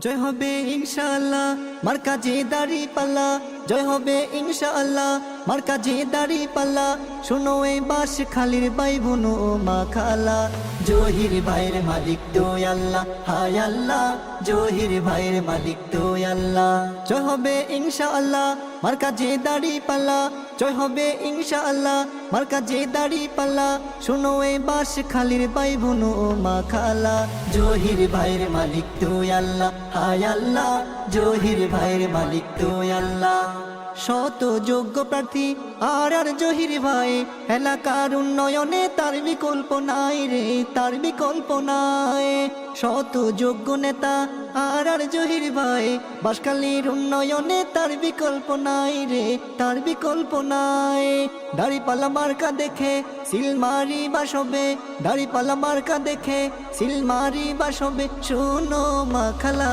জয় হবে ইনশাআল্লাহ মার্কা যে দাড়ি পাল্লা, জয় হবে ইনশাআল্লাহ মার্কা যে দাড়ি পাল্লা। শোনো এই বাস খালির ভাই বোন ও মা খালা, জহির ভাইয়ের মালিক তো আল্লাহ, হায় আল্লাহ জহির ভাইয়ের মালিক তো আল্লাহ। জয় হবে ইনশাআল্লাহ মার্কা যে দাড়ি পাল্লা, জয় হবে ইনশাআল্লাহ মার্কা যে দাড়ি পাল্লা। শোনো এই বাস খালির ভাই বোন ও মা খালা, জহির ভাইয়ের মালিক তো আল্লাহ, হায় আল্লাহ জহির ভাইয়ের মালিক তো আল্লাহ। শত যোগ্য প্রার্থী আর জহির ভাই, এলাকার উন্নয়নে তার বিকল্প নাই রে, তার বিকল্প নাই। শত যোগ্য নেতা আর জহির ভাই, বাঁশখালীর উন্নয়নে তার বিকল্প নাই রে, তার বিকল্প নাই। দাড়িপাল্লা মার্কা দেখে সিলমারি বাসবে, দাড়িপাল্লা মার্কা দেখে সিলমারি বাসবে। শোনো মা খালা,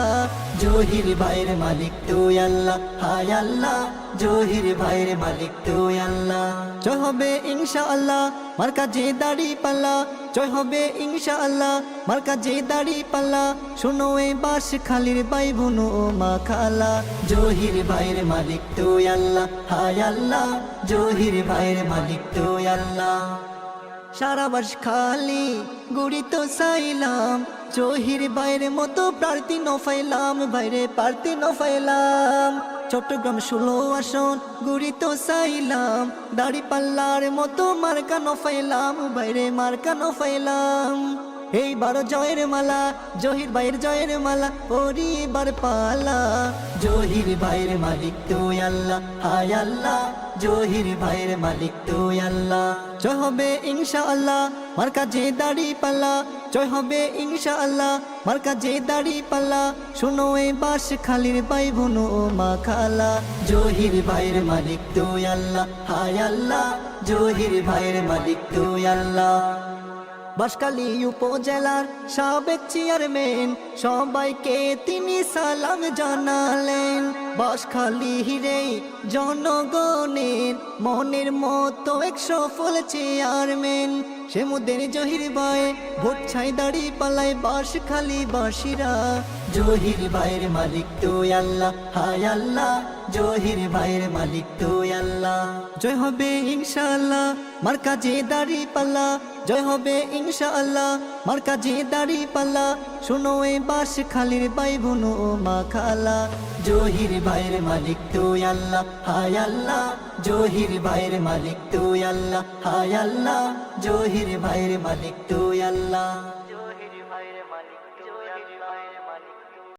জহির ভাইয়ের মালিক তো আল্লাহ, হায় আল্লাহ জহির ভাইয়ের মালিক তো আল্লাহ। জয় হবে ইনশাআল্লাহ মার্কা যে দাড়ি পাল্লা, জয় হবে ইনশাআল্লাহ মার্কা যে দাড়ি পাল্লা। শোনো এই বাস খালির ভাই বোন ও মা খালা, জহির ভাইয়ের মালিক তো আল্লাহ, হায় আল্লাহ জহির ভাইয়ের মালিক তো আল্লাহ। সারা বাস খালি গুড়ি তো চাইলাম, জহির ভাইয়ের মতো প্রার্থী নফাইলাম, ভাইরে প্রার্থী নফাইলাম। চট্টগ্রাম 16 আসন গুড়ি তো চাইলাম, দাড়ি পাল্লার মতো মার্কা নফাইলাম, ভাইরে মার্কা নফাইলাম। এইবার জয়ের মালা, জহির ভাইয়ের জয়ের মালা পরিবার পালা, জহির ভাইয়ের মালিক তো আল্লাহ, হায় আল্লাহ জহির ভাইয়ের মালিক তো আল্লাহ। জয় হবে ইনশাআল্লাহ মার্কা যে দাড়ি পাল্লা, জয় হবে ইনশাআল্লাহ মার্কা যে দাড়ি পাল্লা। শোনো এই বাস খালির ভাই বোন ও মা খালা, জহির ভাইয়ের মালিক তো আল্লাহ, হায় আল্লাহ জহির ভাইয়ের মালিক তো আল্লাহ। বাঁশখালী উপজেলার সাবেক চেয়ারম্যান, সবাইকে তিনি সালাম জানালেন। বাঁশখালী হিরে জনগণের মনের মতো এক সফল চেয়ারম্যান, সে মুদের জহির ভাই ভোট ছাই দাড়ি পালায় বাঁশখালী বাসীরা। জহির ভাইয়ের মালিক তো আল্লাহ, হায় আল্লাহ জহির ভাইয়ের মালিক তো আল্লাহ। জয় হবে ইনশাআল্লাহ মার্কা যে দাড়ি পাল্লা, জয় হবে ইনশাআল্লাহ মার্কা যে দাড়ি পাল্লা। শোনো এই বাস খালির ভাই বোন ও মা খালা, জহির ভাইয়ের মালিক তো আল্লাহ, হায় আল্লাহ জহির ভাইয়ের মালিক তো আল্লাহ, হায় আল্লাহ জহির ভাইয়ের মালিক তো আল্লাহ।